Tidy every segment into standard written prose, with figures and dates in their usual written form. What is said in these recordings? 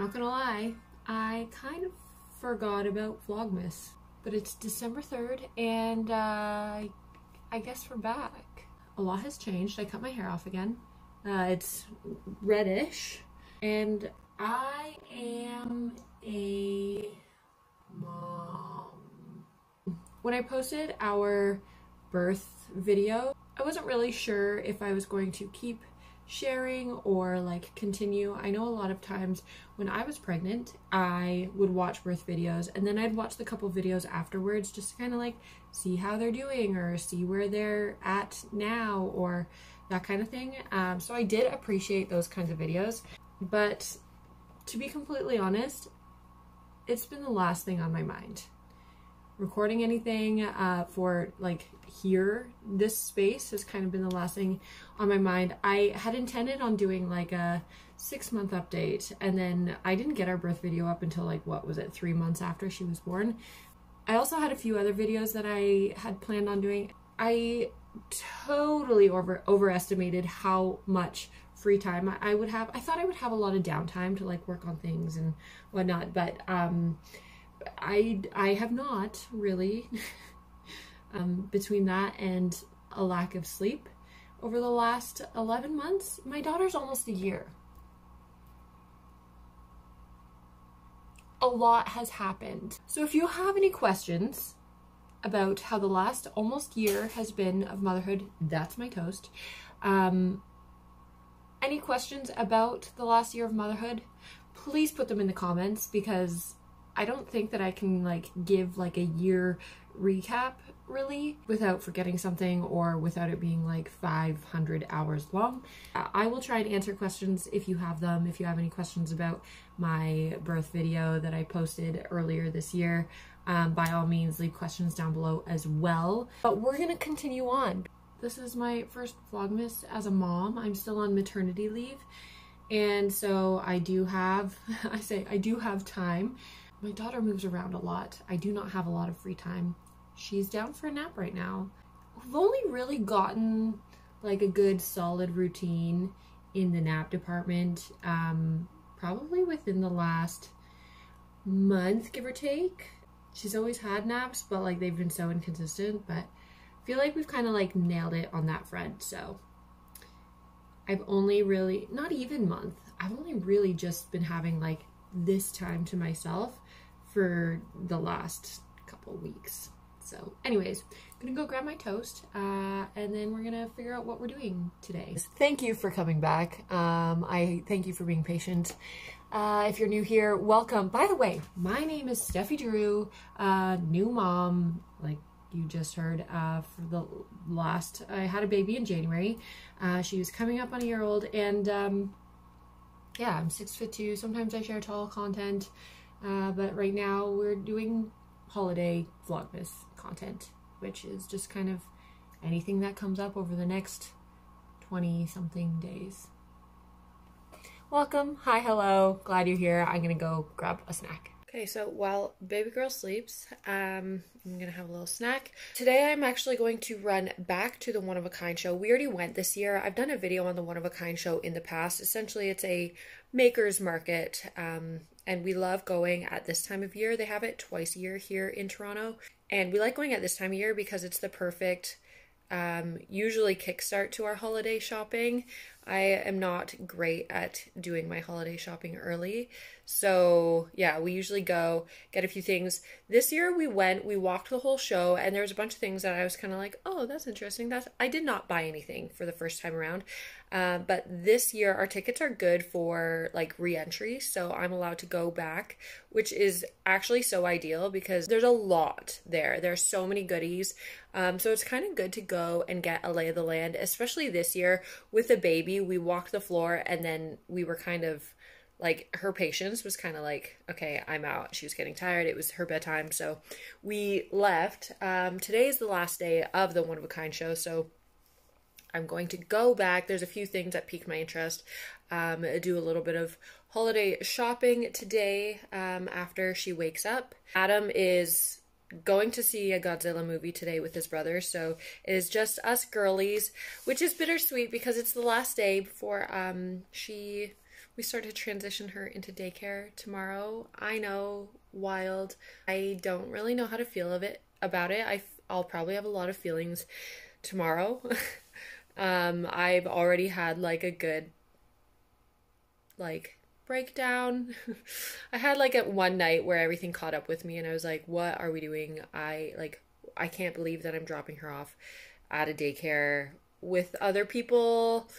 not gonna lie, I kind of forgot about Vlogmas, but it's December 3rd and I guess we're back. A lot has changed. I cut my hair off again. It's reddish and I am a mom. When I posted our birth video, I wasn't really sure if I was going to keep sharing or like continue. I know a lot of times when I was pregnant, I would watch birth videos and then I'd watch the couple videos afterwards just to kind of like see how they're doing or see where they're at now or that kind of thing. So I did appreciate those kinds of videos, but to be completely honest, it's been the last thing on my mind. Recording anything for like here, this space has kind of been the last thing on my mind. I had intended on doing like a 6-month update, and then I didn't get our birth video up until like, what was it, 3 months after she was born. I also had a few other videos that I had planned on doing. I totally overestimated how much free time I would have. I thought I would have a lot of downtime to like work on things and whatnot, but I have not really. Between that and a lack of sleep over the last 11 months, my daughter's almost a year. A lot has happened. So if you have any questions about how the last almost year has been of motherhood, that's my toast. Any questions about the last year of motherhood, please put them in the comments, because I don't think that I can like give like a year recap really without forgetting something or without it being like 500 hours long. I will try and answer questions if you have them. If you have any questions about my birth video that I posted earlier this year, by all means leave questions down below as well. But we're gonna continue on. This is my first Vlogmas as a mom. I'm still on maternity leave, and so I do have I do have time. My daughter moves around a lot. I do not have a lot of free time. She's down for a nap right now. We've only really gotten like a good solid routine in the nap department, probably within the last month, give or take. She's always had naps, but like they've been so inconsistent, but I feel like we've kind of like nailed it on that front. So I've only really, not even month, I've only really just been having like this time to myself for the last couple weeks. So anyways, I'm gonna go grab my toast and then we're gonna figure out what we're doing today. Thank you for coming back. I thank you for being patient. If you're new here, welcome. By the way, my name is Steffi Drew, new mom, like you just heard. For the last, I had a baby in January. She was coming up on a year old, and yeah, I'm 6'2". Sometimes I share tall content, but right now we're doing holiday Vlogmas content, which is just kind of anything that comes up over the next 20 something days. Welcome. Hi, hello. Glad you're here. I'm gonna go grab a snack. Okay, so while baby girl sleeps, I'm gonna have a little snack. Today I'm actually going to run back to the One of a Kind show. We already went this year. I've done a video on the One of a Kind show in the past. Essentially, it's a maker's market, and we love going at this time of year. They have it twice a year here in Toronto, and we like going at this time of year because it's the perfect usually kickstart to our holiday shopping. I am not great at doing my holiday shopping early, so yeah, we usually go get a few things. This year we walked the whole show, and there was a bunch of things that I was kind of like, oh, that's interesting. I did not buy anything for the first time around, but this year our tickets are good for like re-entry, so I'm allowed to go back, which is actually so ideal because there's a lot there. There's so many goodies, so it's kind of good to go and get a lay of the land, especially this year with the baby. We walked the floor, and then we were kind of like, her patience was kind of like, okay, I'm out. She was getting tired. It was her bedtime, so we left. Today is the last day of the One of a Kind show, so I'm going to go back. There's a few things that piqued my interest. Do a little bit of holiday shopping today after she wakes up. Adam is going to see a Godzilla movie today with his brother, so it is just us girlies, which is bittersweet because it's the last day before We start to transition her into daycare tomorrow. I know, wild. I don't really know how to feel about it. I'll probably have a lot of feelings tomorrow. I've already had like a good breakdown. I had like one night where everything caught up with me and I was like, what are we doing? I can't believe that I'm dropping her off at a daycare with other people.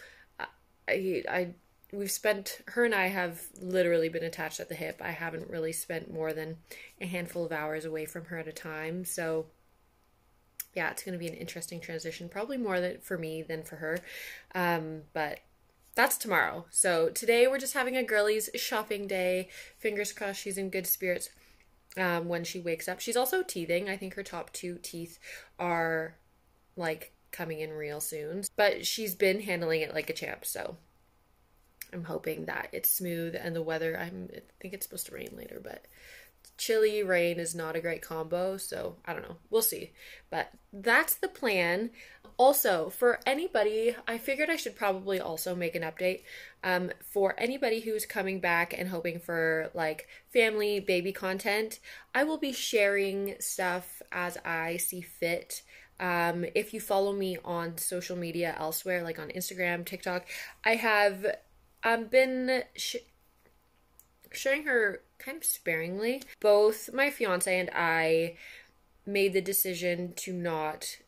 Her and I have literally been attached at the hip. I haven't really spent more than a handful of hours away from her at a time. So yeah, it's going to be an interesting transition, probably more for me than for her. But that's tomorrow. So today we're just having a girlies shopping day. Fingers crossed she's in good spirits when she wakes up. She's also teething. I think her top 2 teeth are like coming in real soon. But she's been handling it like a champ, so I'm hoping that it's smooth and the weather, I think it's supposed to rain later, but chilly rain is not a great combo, so I don't know. We'll see. But that's the plan. Also, for anybody, I figured I should probably also make an update for anybody who's coming back and hoping for like family baby content. I will be sharing stuff as I see fit. If you follow me on social media elsewhere, like on Instagram, TikTok, I have been sharing her kind of sparingly. Both my fiance and I made the decision to not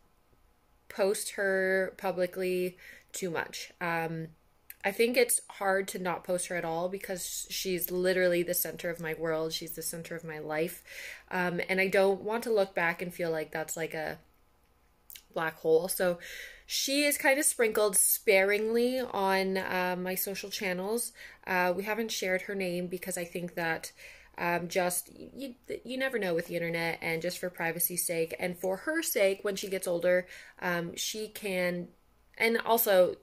post her publicly too much. I think it's hard to not post her at all because she's literally the center of my world. She's the center of my life. And I don't want to look back and feel like that's like a black hole. So she is kind of sprinkled sparingly on my social channels. We haven't shared her name because I think that you never know with the internet, and just for privacy's sake and for her sake, when she gets older, she can, and also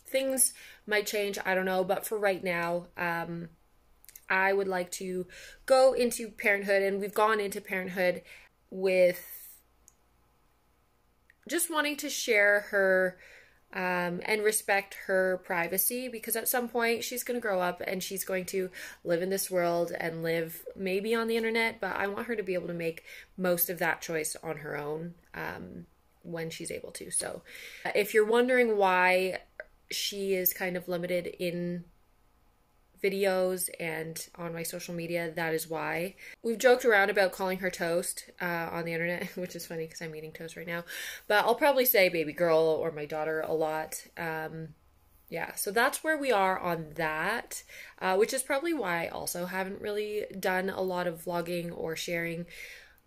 things might change, I don't know, but for right now, I would like to go into parenthood, and we've gone into parenthood with just wanting to share her and respect her privacy, because at some point she's going to grow up and she's going to live in this world and live maybe on the internet, but I want her to be able to make most of that choice on her own when she's able to. So if you're wondering why she is kind of limited in videos and on my social media, that is why. We've joked around about calling her Toast on the internet, which is funny because I'm eating toast right now, but I'll probably say baby girl or my daughter a lot. Yeah, so that's where we are on that, which is probably why I also haven't really done a lot of vlogging or sharing,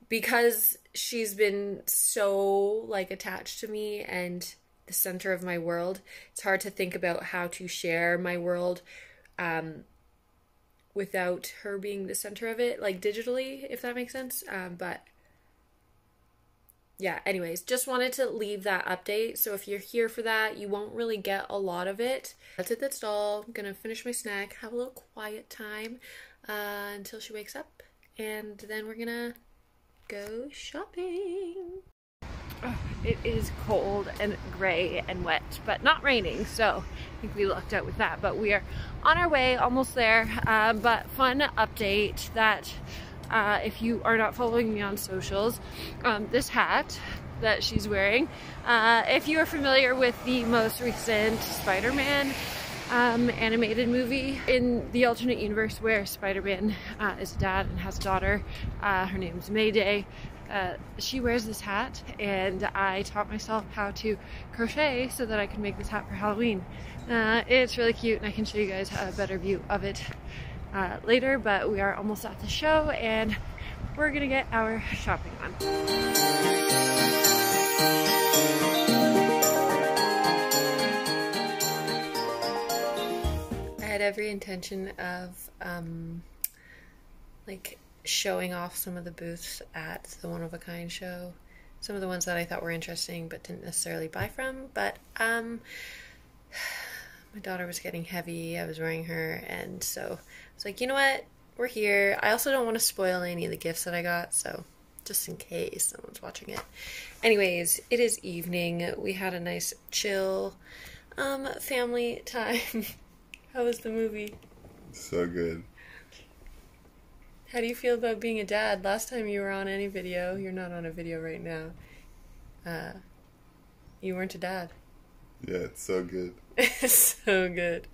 because she's been so like attached to me and the center of my world. It's hard to think about how to share my world without her being the center of it, like digitally, if that makes sense. But yeah, anyways, just wanted to leave that update. So if you're here for that, you won't really get a lot of it. That's it, that's all. I'm gonna finish my snack, have a little quiet time until she wakes up, and then we're gonna go shopping. Oh, it is cold and gray and wet, but not raining, so I think we lucked out with that. But we are on our way, almost there. But fun update that if you are not following me on socials, this hat that she's wearing, if you are familiar with the most recent Spider-Man animated movie, in the alternate universe where Spider-Man is a dad and has a daughter, her name's Mayday. She wears this hat, and I taught myself how to crochet so that I can make this hat for Halloween. It's really cute, and I can show you guys a better view of it later, but we are almost at the show and we're gonna get our shopping on. I had every intention of like showing off some of the booths at the One of a Kind show, some of the ones that I thought were interesting but didn't necessarily buy from, but my daughter was getting heavy, I was wearing her, and so I was like, you know what, we're here. I also don't want to spoil any of the gifts that I got, so just in case someone's watching it. Anyways, it is evening. We had a nice chill family time. How was the movie? So good. How do you feel about being a dad? Last time you were on any video, you're not on a video right now, you weren't a dad. Yeah, it's so good. It's so good.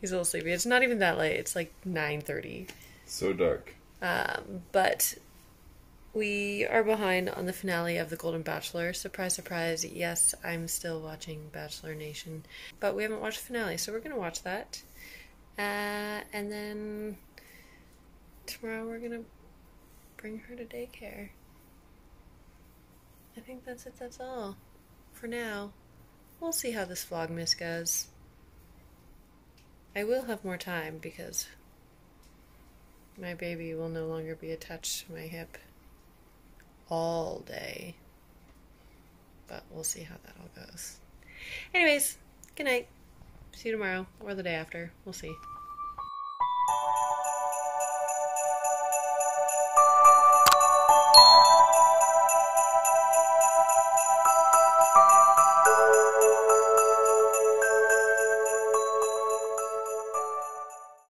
He's a little sleepy. It's not even that late. It's like 9:30. So dark. But we are behind on the finale of The Golden Bachelor. Surprise, surprise. Yes, I'm still watching Bachelor Nation. But we haven't watched the finale, so we're going to watch that. And then tomorrow we're going to bring her to daycare. I think that's it. That's all. For now. We'll see how this Vlogmas goes. I will have more time because my baby will no longer be attached to my hip all day. But we'll see how that all goes. Anyways, good night. See you tomorrow or the day after. We'll see.